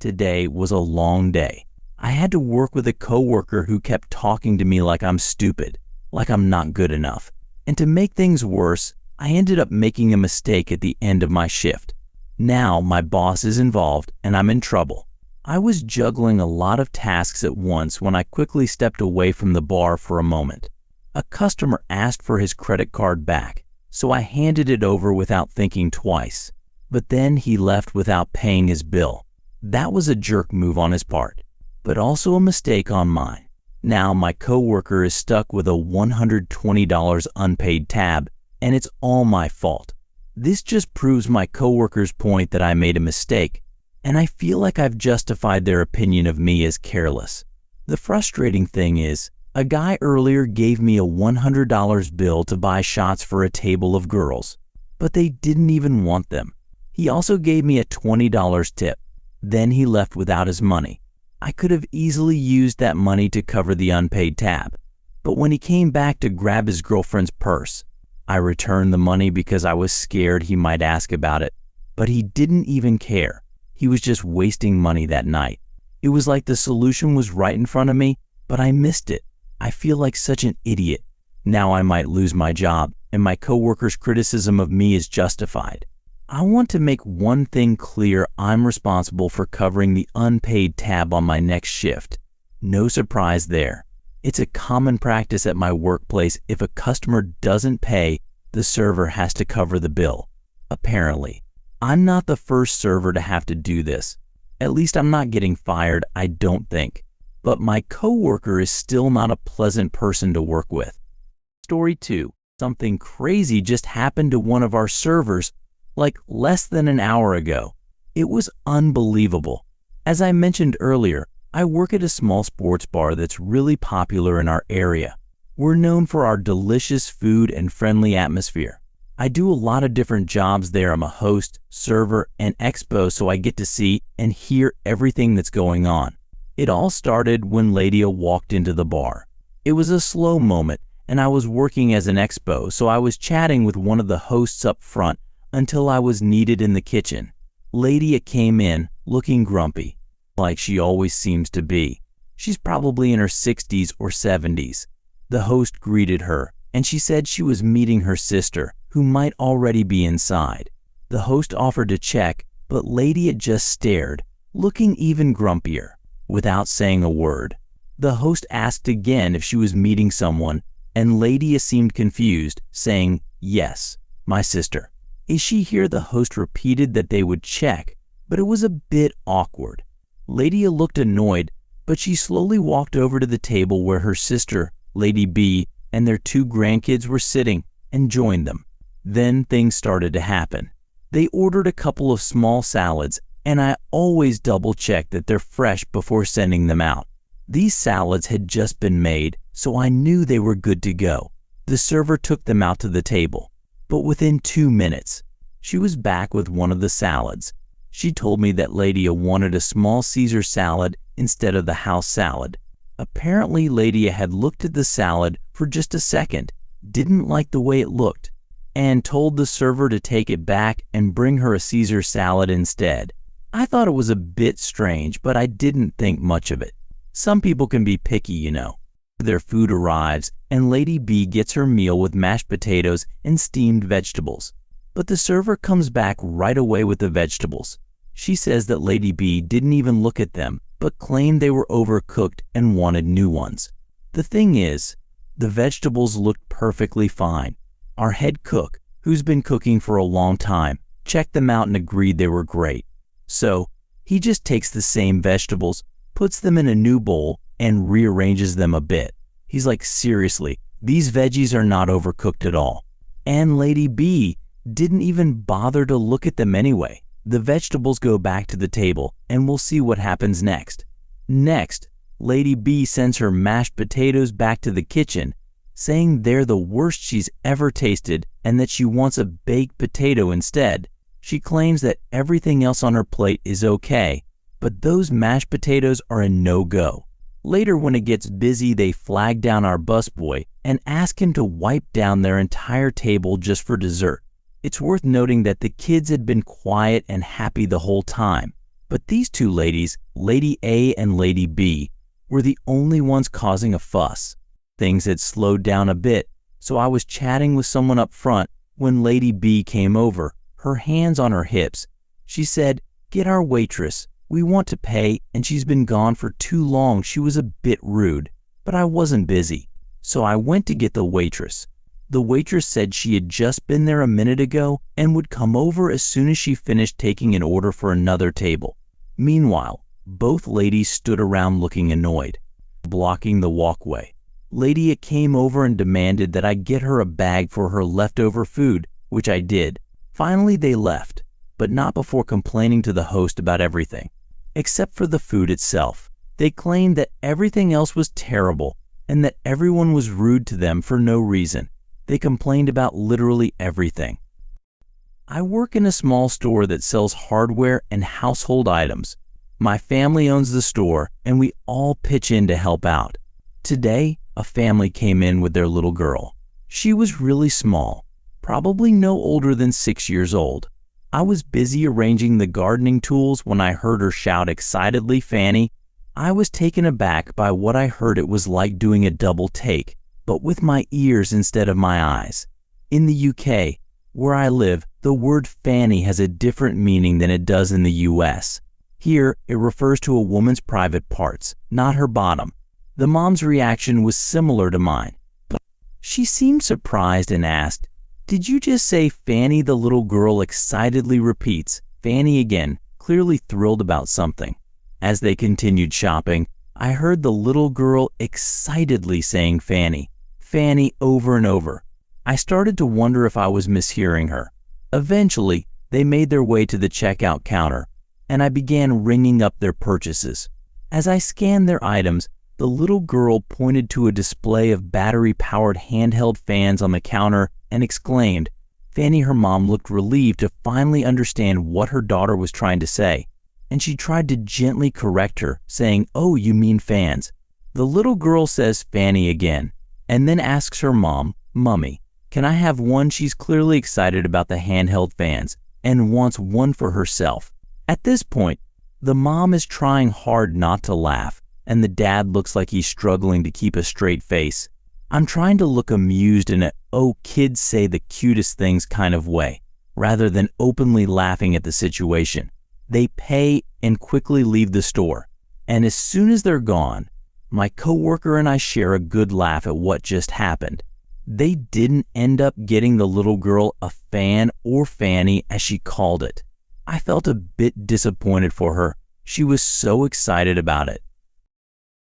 Today was a long day. I had to work with a coworker who kept talking to me like I'm stupid, like I'm not good enough. And to make things worse, I ended up making a mistake at the end of my shift. Now my boss is involved and I'm in trouble. I was juggling a lot of tasks at once when I quickly stepped away from the bar for a moment. A customer asked for his credit card back, so I handed it over without thinking twice. But then he left without paying his bill. That was a jerk move on his part, but also a mistake on mine. Now my coworker is stuck with a $120 unpaid tab, and it's all my fault. This just proves my coworker's point that I made a mistake, and I feel like I've justified their opinion of me as careless. The frustrating thing is, a guy earlier gave me a $100 bill to buy shots for a table of girls, but they didn't even want them. He also gave me a $20 tip. Then he left without his money. I could have easily used that money to cover the unpaid tab, but when he came back to grab his girlfriend's purse, I returned the money because I was scared he might ask about it, but he didn't even care. He was just wasting money that night. It was like the solution was right in front of me, but I missed it. I feel like such an idiot. Now I might lose my job, and my coworker's criticism of me is justified. I want to make one thing clear: I'm responsible for covering the unpaid tab on my next shift. No surprise there. It's a common practice at my workplace. If a customer doesn't pay, the server has to cover the bill. Apparently, I'm not the first server to have to do this. At least I'm not getting fired, I don't think. But my coworker is still not a pleasant person to work with. Story 2. Something crazy just happened to one of our servers like less than an hour ago. It was unbelievable. As I mentioned earlier, I work at a small sports bar that's really popular in our area. We're known for our delicious food and friendly atmosphere. I do a lot of different jobs there. I'm a host, server, and expo, so I get to see and hear everything that's going on. It all started when Lydia walked into the bar. It was a slow moment, and I was working as an expo, so I was chatting with one of the hosts up front until I was needed in the kitchen. Lydia came in looking grumpy, like she always seems to be. She's probably in her 60s or 70s. The host greeted her, and she said she was meeting her sister, who might already be inside. The host offered to check, but Lydia just stared, looking even grumpier, without saying a word. The host asked again if she was meeting someone, and Lydia seemed confused, saying, "Yes, my sister." "Is she here?" The host repeated that they would check, but it was a bit awkward. Lydia looked annoyed, but she slowly walked over to the table where her sister, Lady B, and their 2 grandkids were sitting, and joined them. Then things started to happen. They ordered a couple of small salads, and I always double-check that they're fresh before sending them out. These salads had just been made, so I knew they were good to go. The server took them out to the table, but within 2 minutes, she was back with one of the salads. She told me that Lydia wanted a small Caesar salad instead of the house salad. Apparently, Lydia had looked at the salad for just a second, didn't like the way it looked, and told the server to take it back and bring her a Caesar salad instead. I thought it was a bit strange, but I didn't think much of it. Some people can be picky, you know. Their food arrives, and Lady B gets her meal with mashed potatoes and steamed vegetables. But the server comes back right away with the vegetables. She says that Lady B didn't even look at them, but claimed they were overcooked and wanted new ones. The thing is, the vegetables looked perfectly fine. Our head cook, who's been cooking for a long time, checked them out and agreed they were great. So, he just takes the same vegetables, puts them in a new bowl, and rearranges them a bit. He's like, seriously, these veggies are not overcooked at all. And Lady B didn't even bother to look at them anyway. The vegetables go back to the table, and we'll see what happens next. Next, Lady B sends her mashed potatoes back to the kitchen, saying they're the worst she's ever tasted and that she wants a baked potato instead. She claims that everything else on her plate is okay, but those mashed potatoes are a no-go. Later, when it gets busy, they flag down our busboy and ask him to wipe down their entire table just for dessert. It's worth noting that the kids had been quiet and happy the whole time, But these two ladies, Lady A and Lady B, were the only ones causing a fuss. Things had slowed down a bit, so I was chatting with someone up front when Lady B came over, her hands on her hips. She said, "Get our waitress. We want to pay, and she's been gone for too long." She was a bit rude, but I wasn't busy, so I went to get the waitress. The waitress said she had just been there a minute ago and would come over as soon as she finished taking an order for another table. Meanwhile, both ladies stood around looking annoyed, blocking the walkway. Lady A came over and demanded that I get her a bag for her leftover food, which I did. Finally, they left, but not before complaining to the host about everything, except for the food itself. They claimed that everything else was terrible and that everyone was rude to them for no reason. They complained about literally everything. I work in a small store that sells hardware and household items. My family owns the store, and we all pitch in to help out. Today, a family came in with their little girl. She was really small, probably no older than 6 years old. I was busy arranging the gardening tools when I heard her shout excitedly, "Fanny." I was taken aback by what I heard. It was like doing a double take, but with my ears instead of my eyes. In the UK, where I live, the word fanny has a different meaning than it does in the US. Here, it refers to a woman's private parts, not her bottom. The mom's reaction was similar to mine, but she seemed surprised and asked, "Did you just say Fanny?" The little girl excitedly repeats, "Fanny" again, clearly thrilled about something. As they continued shopping, I heard the little girl excitedly saying "Fanny, Fanny" over and over. I started to wonder if I was mishearing her. Eventually, they made their way to the checkout counter, and I began ringing up their purchases. As I scanned their items, the little girl pointed to a display of battery-powered handheld fans on the counter and exclaimed, "Fanny." Her mom looked relieved to finally understand what her daughter was trying to say, and she tried to gently correct her, saying, "Oh, you mean fans." The little girl says "Fanny" again, and then asks her mom, "Mummy, can I have one?" She's clearly excited about the handheld fans and wants one for herself. At this point, the mom is trying hard not to laugh, and the dad looks like he's struggling to keep a straight face. I'm trying to look amused in a "oh, kids say the cutest things" kind of way, rather than openly laughing at the situation. They pay and quickly leave the store, and as soon as they're gone, my coworker and I share a good laugh at what just happened. They didn't end up getting the little girl a fan, or Fanny as she called it. I felt a bit disappointed for her. She was so excited about it.